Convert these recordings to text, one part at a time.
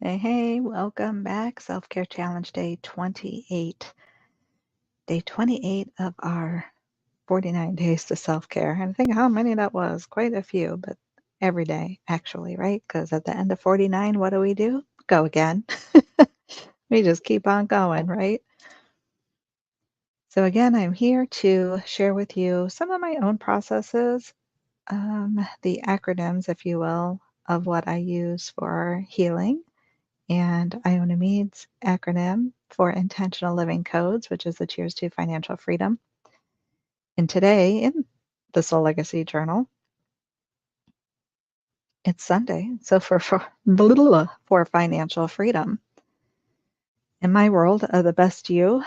Hey, hey, welcome back. Self-Care Challenge Day 28. Day 28 of our 49 days to self-care. And I think how many that was? Quite a few, but every day, actually, right? Because at the end of 49, what do? Go again. We just keep on going, right? So again, I'm here to share with you some of my own processes, the acronyms, if you will, of what I use for healing. And I.O.N.A.M.I.'s acronym for Intentional Living Codes, which is the Cheers to Financial Freedom. And today in the Soul Legacy Journal, it's Sunday, so for financial freedom. In my world of the best you,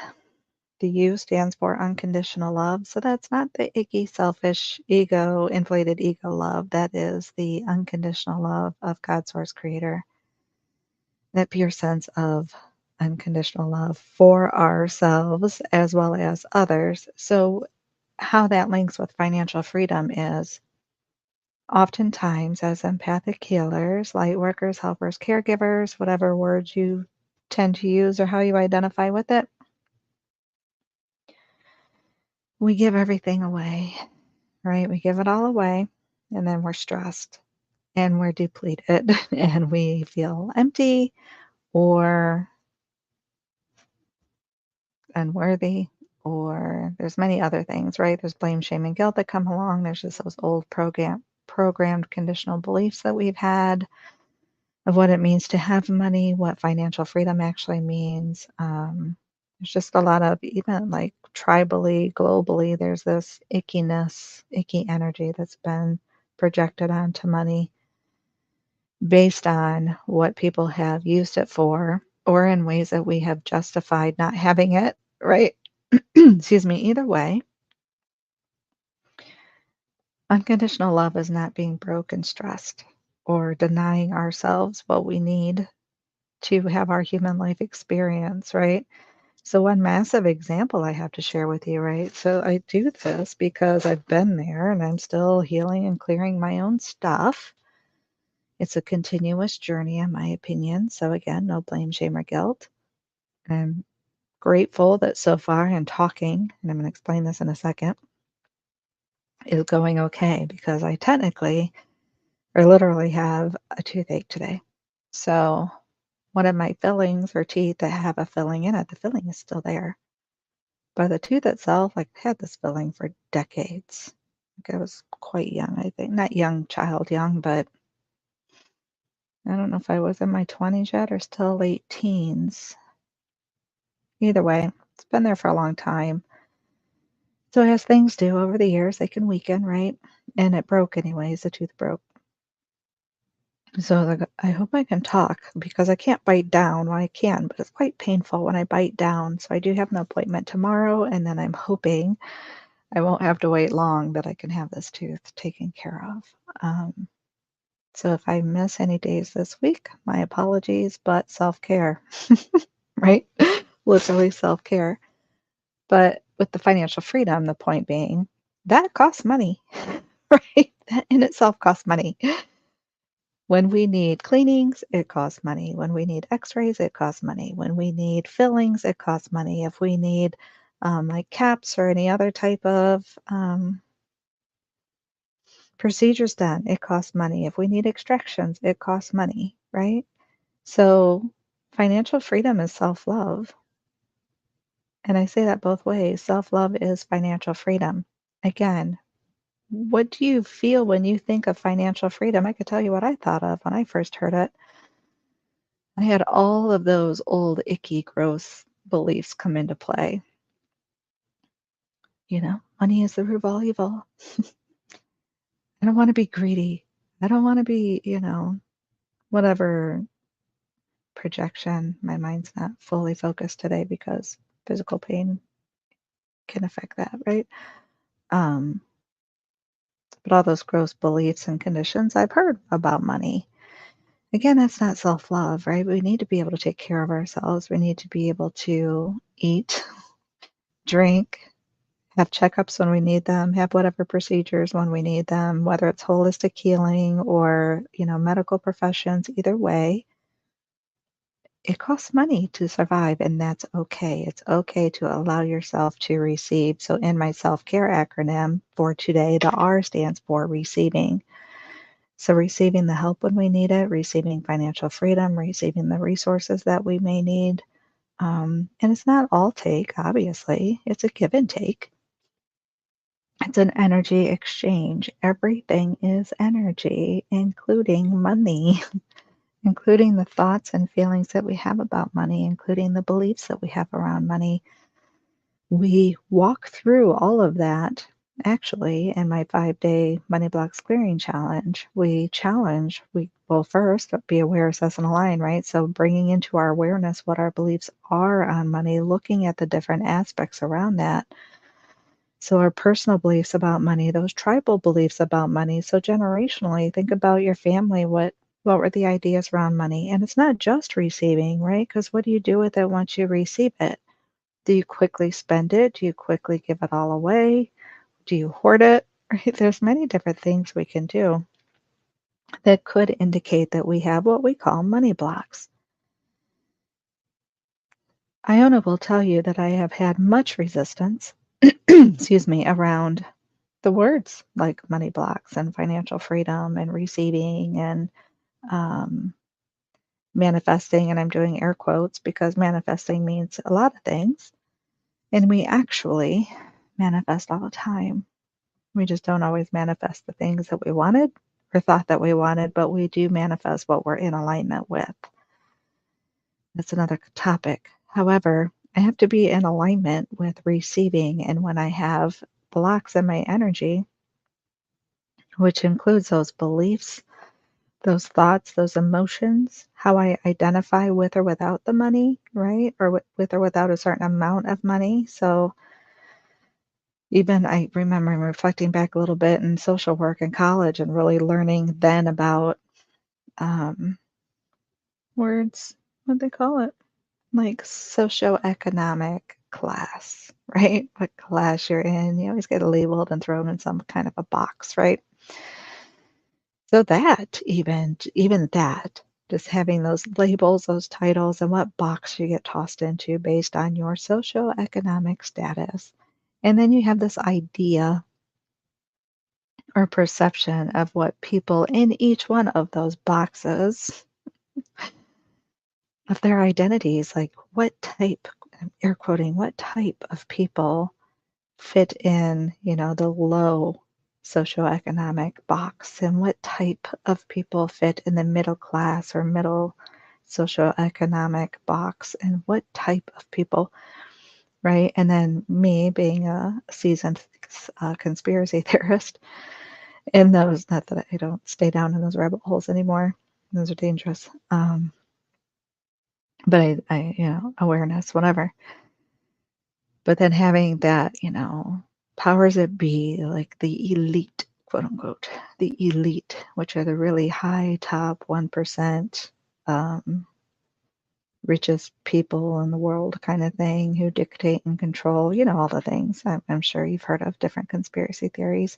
the U stands for unconditional love. So that's not the icky, selfish, inflated ego love. That is the unconditional love of God, Source, Creator. That pure sense of unconditional love for ourselves as well as others. So, how that links with financial freedom is oftentimes as empathic healers, light workers, helpers, caregivers, whatever words you tend to use or how you identify with it, we give everything away, right? We give it all away and then we're stressed and we're depleted and we feel empty or unworthy, or there's many other things, right? There's blame, shame, and guilt that come along. There's just those old programmed conditional beliefs that we've had of what it means to have money, what financial freedom actually means. There's just a lot of, even like tribally, globally, there's this ickiness, icky energy that's been projected onto money based on what people have used it for, or in ways that we have justified not having it, right? Excuse me, either way, unconditional love is not being broke and stressed or denying ourselves what we need to have our human life experience, right? So, one massive example I have to share with you, right? So, I do this because I've been there and I'm still healing and clearing my own stuff. It's a continuous journey, in my opinion. So, again, no blame, shame, or guilt. I'm grateful that so far in talking, and I'm going to explain this in a second, is going okay because I technically or literally have a toothache today. So one of my fillings or teeth that have a filling in it, the filling is still there. But the tooth itself, like I had this filling for decades. Like I was quite young, I think. Not young, child young, but I don't know if I was in my 20s yet or still late teens. Either way, it's been there for a long time. So as things do over the years, they can weaken, right? And it broke anyways, the tooth broke. So I hope I can talk because I can't bite down. Well, I can, but it's quite painful when I bite down. So I do have an appointment tomorrow, and then I'm hoping I won't have to wait long that I can have this tooth taken care of. So if I miss any days this week, my apologies, but self-care, right? Literally self-care. But with the financial freedom, the point being, that costs money, right? That in itself costs money. When we need cleanings, it costs money. When we need x-rays, it costs money. When we need fillings, it costs money. If we need like caps or any other type of procedures done, it costs money. If we need extractions, it costs money, right? So financial freedom is self-love. And I say that both ways. Self-love is financial freedom. Again, what do you feel when you think of financial freedom? I could tell you what I thought of when I first heard it. I had all of those old, icky, gross beliefs come into play. Money is the root of all evil. I don't want to be greedy. I don't want to be, whatever projection. My mind's not fully focused today because physical pain can affect that, right? Um, but all those gross beliefs and conditions I've heard about money. Again, that's not self-love, right? We need to be able to take care of ourselves. We need to be able to eat, drink, have checkups when we need them, have whatever procedures when we need them, whether it's holistic healing or, medical professions, either way. it costs money to survive, and that's okay. It's okay to allow yourself to receive. So, in my self-care acronym for today, the R stands for receiving. So, receiving the help when we need it, receiving financial freedom, receiving the resources that we may need. And it's not all take, obviously, it's a give and take. It's an energy exchange. Everything is energy, including money, including the thoughts and feelings that we have about money, including the beliefs that we have around money. We walk through all of that actually in my 5-day money blocks clearing challenge. Well, first, be aware, assess, and align, right? So, bringing into our awareness what our beliefs are on money, looking at the different aspects around that. So, our personal beliefs about money, those tribal beliefs about money. So, generationally, think about your family. What were the ideas around money? And it's not just receiving, right? Because what do you do with it once you receive it? Do you quickly spend it? Do you quickly give it all away? Do you hoard it? Right? There's many different things we can do that could indicate that we have what we call money blocks. Iona will tell you that I have had much resistance, excuse me, around the words like money blocks and financial freedom and receiving and um, manifesting. And I'm doing air quotes because manifesting means a lot of things. And we actually manifest all the time. We just don't always manifest the things that we wanted or thought that we wanted, but we do manifest what we're in alignment with. That's another topic. However, I have to be in alignment with receiving. And when I have blocks in my energy, which includes those beliefs, those thoughts, those emotions, how I identify with or without the money, right? Or with or without a certain amount of money. So even I remember reflecting back a little bit in social work in college and really learning then about um, words, what they call it, like socioeconomic class, right? What class you're in. You always get labeled and thrown in some kind of a box, right? So that even that, just having those labels, those titles, and what box you get tossed into based on your socioeconomic status. And then you have this idea or perception of what people in each one of those boxes of their identities, like what type, I'm air quoting, what type of people fit in, the low socioeconomic box, and what type of people fit in the middle class or middle socioeconomic box, and what type of people, right? And then me being a seasoned conspiracy theorist in those, not that I don't stay down in those rabbit holes anymore. Those are dangerous. But awareness, whatever. But then having that, powers that be, like the elite, quote unquote, the elite, which are the really high top 1%, richest people in the world kind of thing who dictate and control, all the things. I'm sure you've heard of different conspiracy theories.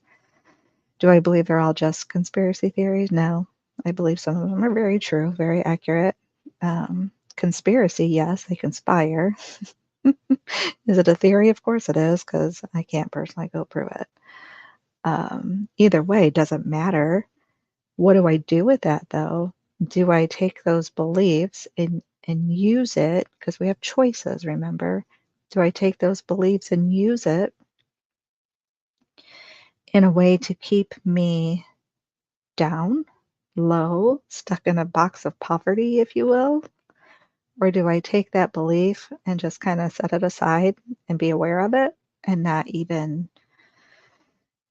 Do I believe they're all just conspiracy theories? No. I believe some of them are very true, very accurate. Conspiracy, yes, they conspire. Is it a theory? Of course it is, because I can't personally go prove it. Either way, doesn't matter. What do I do with that, though? Do I take those beliefs and use it? Because we have choices, remember? Do I take those beliefs and use it in a way to keep me down, low, stuck in a box of poverty, if you will? Or do I take that belief and just kind of set it aside and be aware of it and not even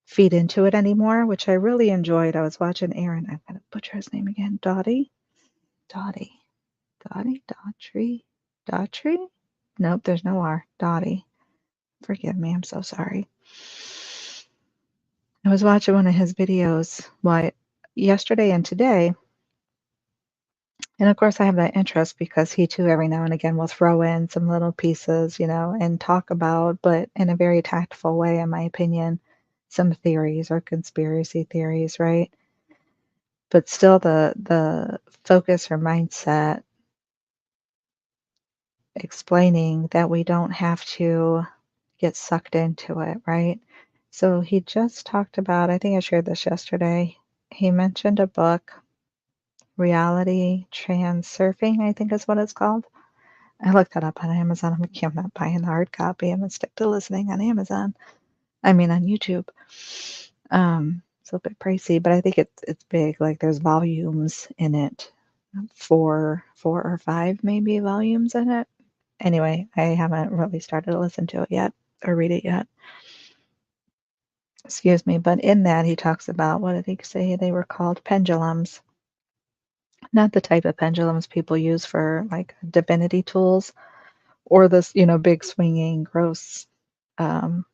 feed into it anymore, which I really enjoyed. I was watching Aaron, I'm going to butcher his name again, Dottie, Daughtry? Nope, there's no R, Dottie. Forgive me, I'm so sorry. I was watching one of his videos yesterday and today. And of course, I have that interest because he too, every now and again, will throw in some little pieces, and talk about, but in a very tactful way, in my opinion, some theories or conspiracy theories, right? But still, the focus or mindset explaining that we don't have to get sucked into it, right? So he just talked about, I think I shared this yesterday. He mentioned a book, Reality Transurfing, I think is what it's called. I looked that up on Amazon. I'm not buying the hard copy. I'm gonna stick to listening on Amazon. I mean on YouTube. It's a bit pricey, but I think it's big. Like there's volumes in it, four or five maybe volumes in it. Anyway, I haven't really started to listen to it yet or read it yet. Excuse me. But in that he talks about, what did he say they were called? Pendulums. Not the type of pendulums people use for like divinity tools or this, big swinging, gross. Um,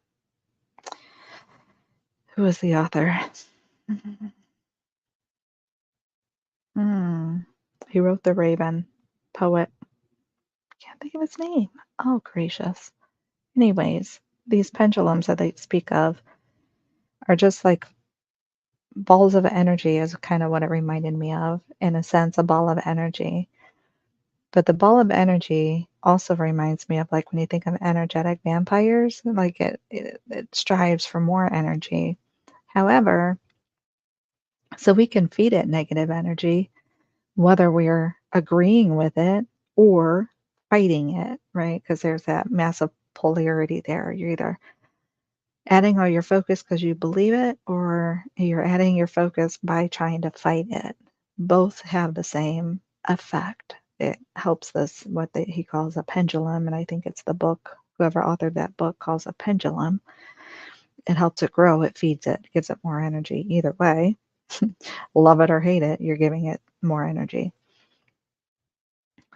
who is the author? Hmm. He wrote The Raven, poet. Can't think of his name. Oh, gracious. Anyways, these pendulums that they speak of are just like balls of energy, is kind of what it reminded me of. In a sense, a ball of energy. But the ball of energy also reminds me of, like, when you think of energetic vampires, like it strives for more energy. However, so we can feed it negative energy, whether we're agreeing with it or fighting it, right? Because there's that massive polarity there. You're either adding all your focus because you believe it, or you're adding your focus by trying to fight it. Both have the same effect. It helps this, he calls a pendulum, and I think it's the book, whoever authored that book calls a pendulum. It helps it grow, it feeds it, gives it more energy. Either way, love it or hate it, you're giving it more energy.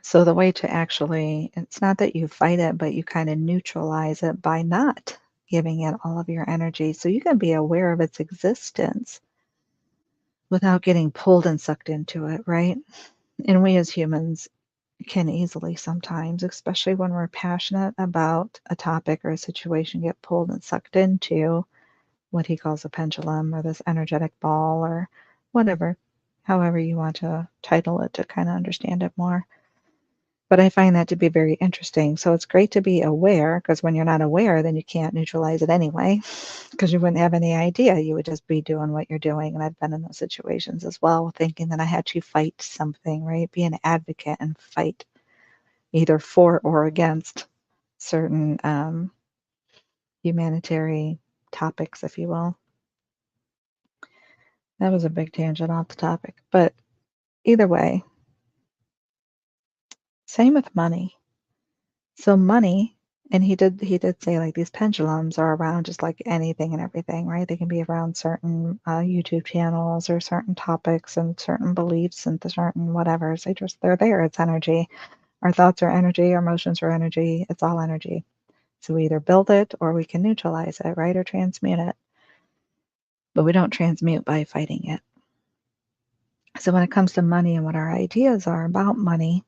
So the way to actually, it's not that you fight it, but you kind of neutralize it by not giving it all of your energy. So you can be aware of its existence without getting pulled and sucked into it, right? And we as humans can easily sometimes, especially when we're passionate about a topic or a situation, get pulled and sucked into what he calls a pendulum or this energetic ball or whatever, however you want to title it to kind of understand it more. But I find that to be very interesting. So it's great to be aware, because when you're not aware, then you can't neutralize it anyway, because you wouldn't have any idea. You would just be doing what you're doing. And I've been in those situations as well, thinking that I had to fight something, right? Be an advocate and fight either for or against certain humanitarian topics, if you will. That was a big tangent off the topic. But either way, same with money. So money, and he did say, like, these pendulums are around just like anything and everything, right? They can be around certain YouTube channels or certain topics and certain beliefs and certain whatevers. They're there. It's energy. Our thoughts are energy. Our emotions are energy. It's all energy. So we either build it or we can neutralize it, right? Or transmute it. But we don't transmute by fighting it. So when it comes to money and what our ideas are about money,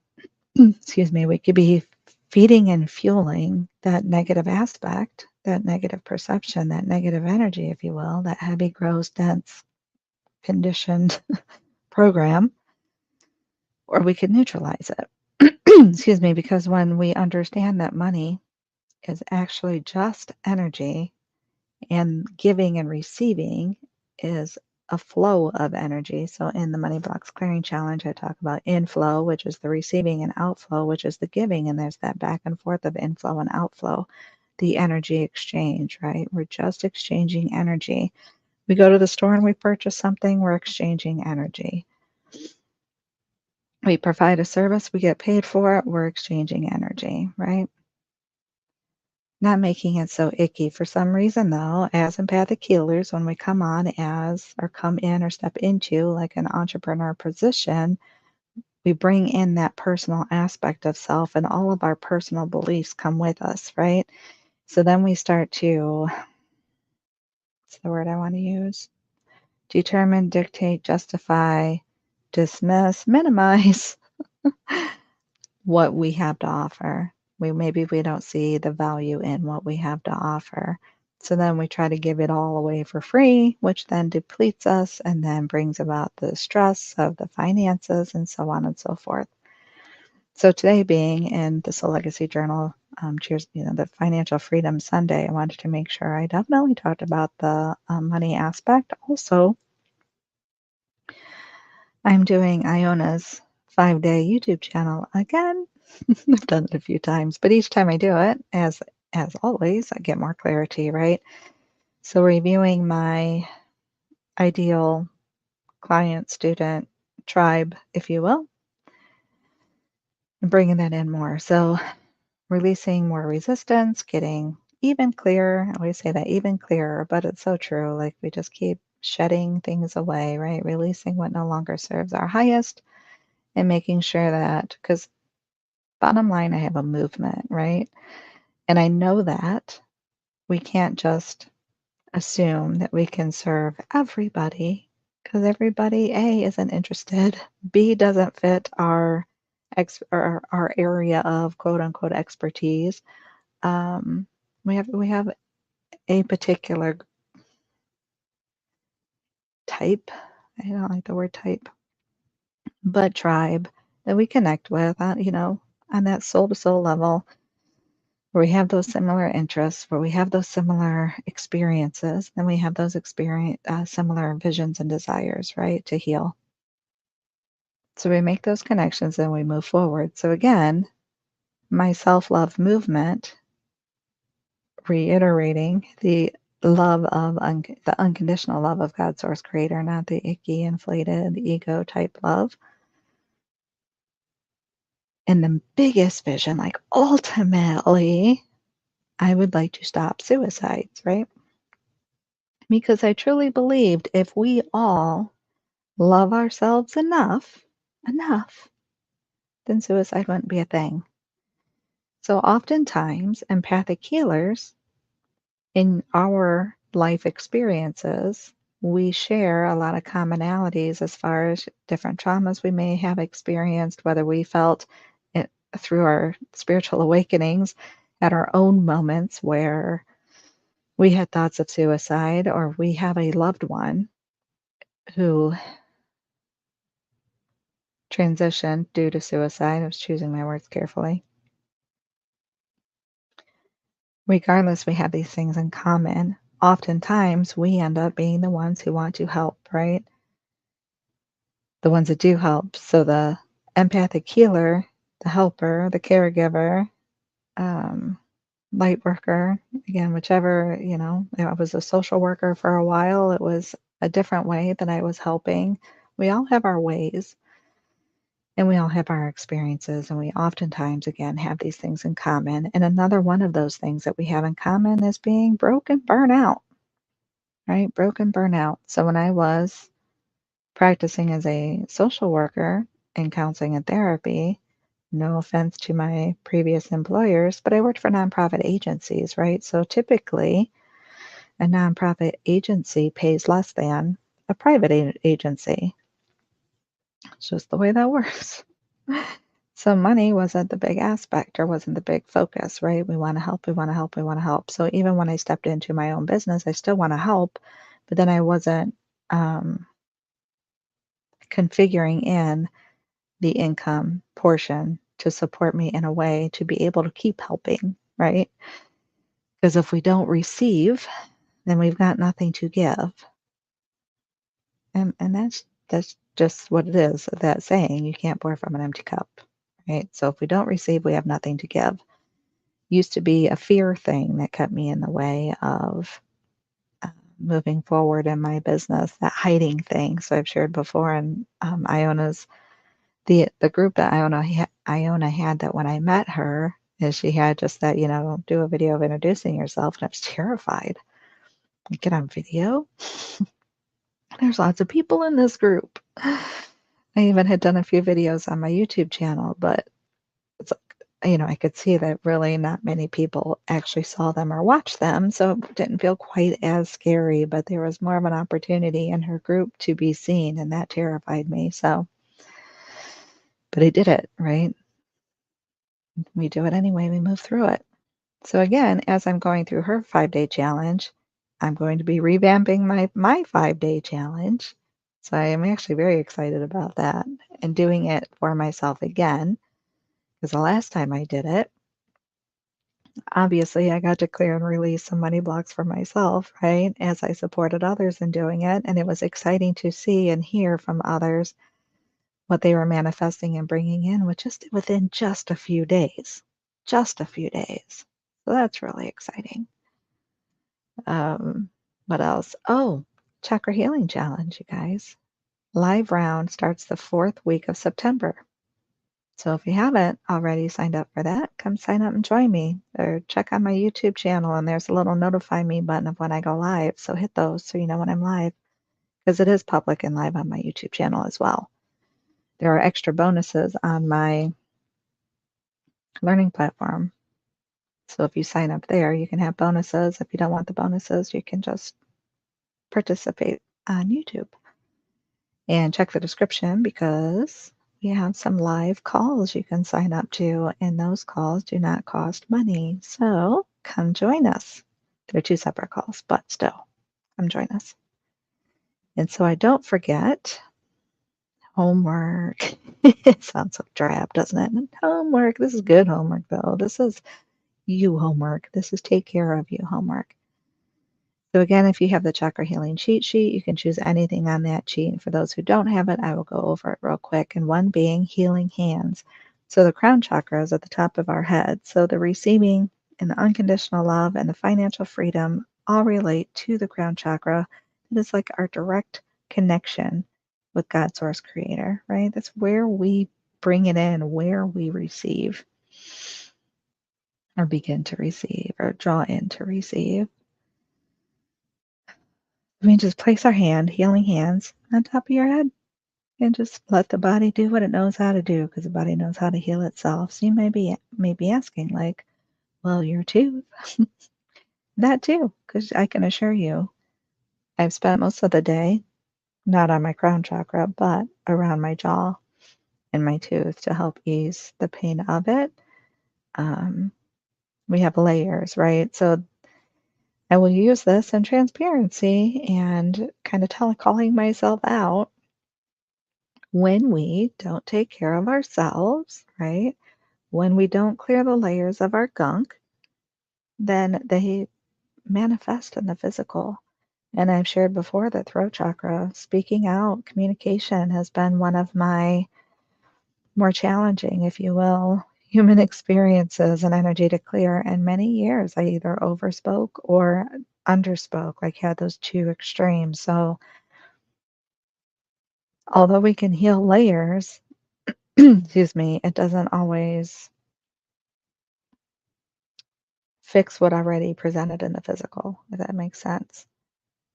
excuse me, we could be feeding and fueling that negative aspect, that negative perception, that negative energy, if you will, that heavy, gross, dense, conditioned program, or we could neutralize it. Excuse me, because when we understand that money is actually just energy, and giving and receiving is a flow of energy. So in the Money Blocks Clearing Challenge, I talk about inflow, which is the receiving, and outflow, which is the giving. And there's that back and forth of inflow and outflow, the energy exchange, right? We're just exchanging energy. We go to the store and we purchase something, we're exchanging energy. We provide a service, we get paid for it, we're exchanging energy, right? Not making it so icky. For some reason, though, as empathic healers, when we come on as, or come in or step into like an entrepreneur position, we bring in that personal aspect of self, and all of our personal beliefs come with us, right? So then we start to, what's the word I want to use? Determine, dictate, justify, dismiss, minimize what we have to offer. Maybe we don't see the value in what we have to offer. So then we try to give it all away for free, which then depletes us and then brings about the stress of the finances and so on and so forth. So today, being in the Soul Legacy Journal, cheers, the Financial Freedom Sunday, I wanted to make sure I definitely talked about the money aspect. Also, I'm doing Iona's 5-day YouTube channel again. I've done it a few times, but each time I do it, as always, I get more clarity, right? So reviewing my ideal client, student, tribe, if you will, and bringing that in more. So releasing more resistance, getting even clearer. I always say that, even clearer, but it's so true. Like we just keep shedding things away, right? Releasing what no longer serves our highest and making sure that, because bottom line, I have a movement, right? And I know that we can't just assume that we can serve everybody because everybody, A, isn't interested, B, doesn't fit our area of quote unquote expertise. Um, we have a particular type. I don't like the word type, but tribe that we connect with on that soul to soul level, where we have those similar interests, where we have those similar experiences, then we have those similar visions and desires, right, to heal. So we make those connections and we move forward. So again, my self-love movement, reiterating the love of the unconditional love of God, source, creator, not the icky, inflated, ego type love. And the biggest vision, like ultimately, I would like to stop suicides, right? Because I truly believed if we all love ourselves enough, then suicide wouldn't be a thing. So oftentimes, empathic healers in our life experiences, we share a lot of commonalities as far as different traumas we may have experienced, whether we felt it through our spiritual awakenings at our own moments where we had thoughts of suicide, or we have a loved one who transitioned due to suicide. I was choosing my words carefully. Regardless, we have these things in common. Oftentimes, we end up being the ones who want to help, right? The ones that do help. So the empathic healer, the helper, the caregiver, um, lightworker, again, whichever, I was a social worker for a while. It was a different way that I was helping. We all have our ways and we all have our experiences, and we oftentimes, again, have these things in common. And another one of those things that we have in common is being broken burnout, right? Broken burnout. So when I was practicing as a social worker in counseling and therapy, no offense to my previous employers, but I worked for nonprofit agencies, right? So typically, a nonprofit agency pays less than a private agency. It's just the way that works. So money wasn't the big aspect, or wasn't the big focus, right? We want to help, we want to help, we want to help. So even when I stepped into my own business, I still want to help, but then I wasn't configuring in the income portion to support me in a way to be able to keep helping, right? Because if we don't receive, then we've got nothing to give. And that's just what it is, that saying, you can't pour from an empty cup, right? So if we don't receive, we have nothing to give. Used to be a fear thing that kept me in the way of moving forward in my business, that hiding thing. So I've shared before, and Iona's the group that Iona had, that when I met her, is she had just that, do a video of introducing yourself, and I was terrified. Get on video. There's lots of people in this group. I even had done a few videos on my YouTube channel, but it's like, I could see that really not many people actually saw them or watched them, so it didn't feel quite as scary, but there was more of an opportunity in her group to be seen, and that terrified me. So, but I did it, right? We do it anyway, we move through it. So again, as I'm going through her 5-day challenge, I'm going to be revamping my 5-day challenge. So I am actually very excited about that, and doing it for myself again, Because the last time I did it, obviously I got to clear and release some money blocks for myself, right? As I supported others in doing it. And it was exciting to see and hear from others what they were manifesting and bringing in, which just within just a few days. Just a few days. So that's really exciting. Um, what else? Oh, Chakra Healing Challenge, you guys. Live round starts the 4th week of September. So if you haven't already signed up for that, come sign up and join me, or check out my YouTube channel, and there's a little notify me button of when I go live. So hit those so you know when I'm live, because it is public and live on my YouTube channel as well. There are extra bonuses on my learning platform. So if you sign up there, you can have bonuses. If you don't want the bonuses, you can just participate on YouTube. And check the description because we have some live calls you can sign up to, and those calls do not cost money. So come join us. They're 2 separate calls, but still, come join us. And so I don't forget homework. It sounds so drab, doesn't it? Homework. This is good homework, though. This is you homework. This is take care of you homework. So again, if you have the Chakra Healing cheat sheet, you can choose anything on that sheet. And for those who don't have it, I will go over it real quick. And one being healing hands. So the crown chakra is at the top of our head. So the receiving and the unconditional love and the financial freedom all relate to the crown chakra. It is like our direct connection with God, Source, Creator, right? That's where we bring it in, where we receive or begin to receive or draw in to receive. We just place our healing hands, on top of your head and just let the body do what it knows how to do, because the body knows how to heal itself. So you may be asking, like, well, your tooth, that too, because I can assure you, I've spent most of the day not on my crown chakra, but around my jaw and my tooth to help ease the pain of it. Um, we have layers, right? So I will use this in transparency and kind of calling myself out when we don't take care of ourselves, right? When we don't clear the layers of our gunk, then they manifest in the physical. And I've shared before that throat chakra, speaking out, communication has been one of my more challenging, if you will, human experiences and energy to clear. And many years I either overspoke or underspoke, like had those 2 extremes. So although we can heal layers, excuse me, it doesn't always fix what already presented in the physical, if that makes sense.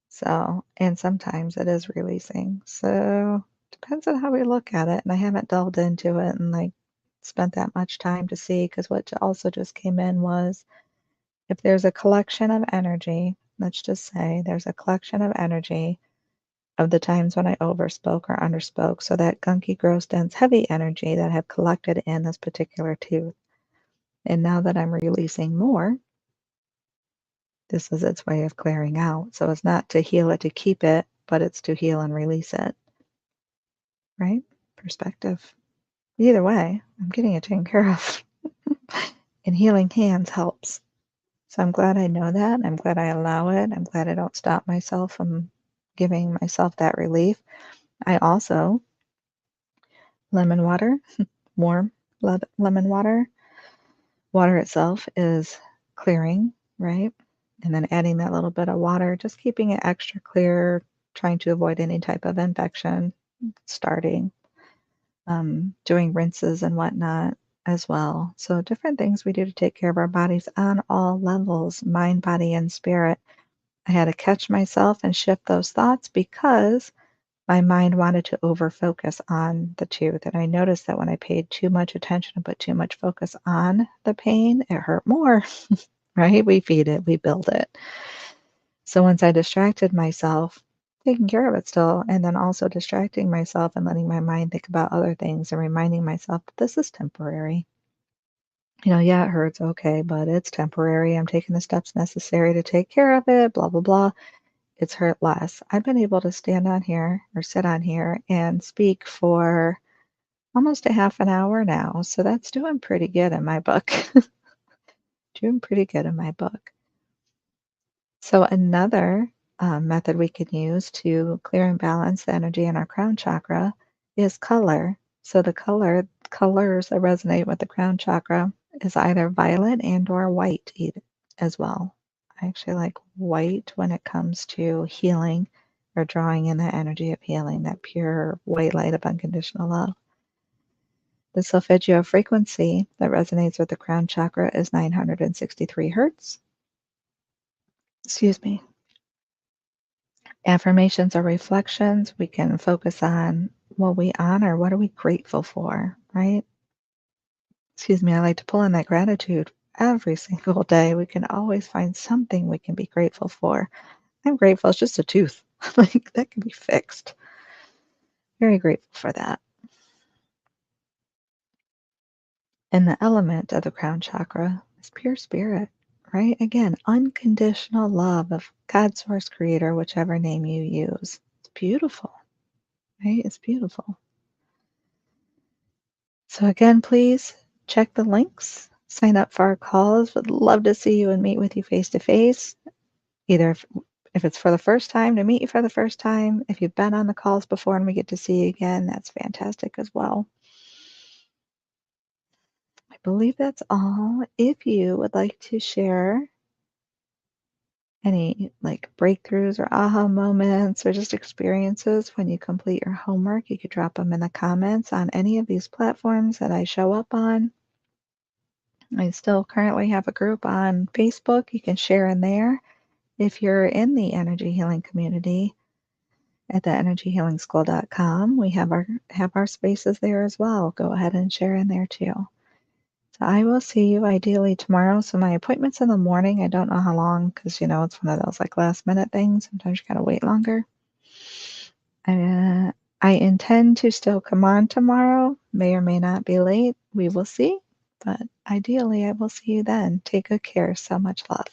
So, and sometimes it is releasing. So, depends on how we look at it. And I haven't delved into it and like spent that much time to see, because what also just came in was if there's a collection of energy, let's just say there's a collection of energy of the times when I overspoke or underspoke. So that gunky, gross, dense, heavy energy that have collected in this particular tooth. And now that I'm releasing more, this is its way of clearing out. So it's not to heal it to keep it, but it's to heal and release it, right? Perspective. Either way, I'm getting it taken care of. And healing hands helps. So I'm glad I know that. I'm glad I allow it. I'm glad I don't stop myself from giving myself that relief. I also, lemon water, warm lemon water. Water itself is clearing, right? And then adding that little bit of water, just keeping it extra clear, trying to avoid any type of infection starting, doing rinses and whatnot as well. So different things we do to take care of our bodies on all levels, mind, body, and spirit. I had to catch myself and shift those thoughts because my mind wanted to over focus on the tooth. And I noticed that when I paid too much attention and put too much focus on the pain, it hurt more, right? We feed it, we build it. So once I distracted myself, taking care of it still, and then also distracting myself and letting my mind think about other things and reminding myself that this is temporary. Yeah, it hurts, okay, but it's temporary. I'm taking the steps necessary to take care of it, blah, blah, blah. It's hurt less. I've been able to stand on here or sit on here and speak for almost a half an hour now. So that's doing pretty good in my book. Doing pretty good in my book. So another method we can use to clear and balance the energy in our crown chakra is color. So the colors that resonate with the crown chakra is either violet and or white as well. I actually like white when it comes to healing or drawing in the energy of healing, that pure white light of unconditional love. The solfeggio frequency that resonates with the crown chakra is 963 hertz. Excuse me. Affirmations or reflections, we can focus on what we honor, what are we grateful for, right? Excuse me, I like to pull in that gratitude every single day. We can always find something we can be grateful for. I'm grateful it's just a tooth. Like that can be fixed. Very grateful for that. And the element of the crown chakra is pure spirit, right? Again, unconditional love of God, source, creator, whichever name you use. It's beautiful, right? It's beautiful. So again, please check the links, sign up for our calls. Would love to see you and meet with you face to face. Either if it's for the first time, to meet you for the first time. If you've been on the calls before and we get to see you again, that's fantastic as well. I believe that's all. If you would like to share any like breakthroughs or aha moments or just experiences when you complete your homework, you could drop them in the comments on any of these platforms that I show up on. I still currently have a group on Facebook. You can share in there. If you're in the energy healing community at the energyhealingschool.com, we have our spaces there as well. Go ahead and share in there too. So I will see you ideally tomorrow. So my appointment's in the morning. I don't know how long because it's one of those like last minute things. Sometimes you gotta wait longer. I intend to still come on tomorrow. May or may not be late. We will see. But ideally, I will see you then. Take good care. So much love.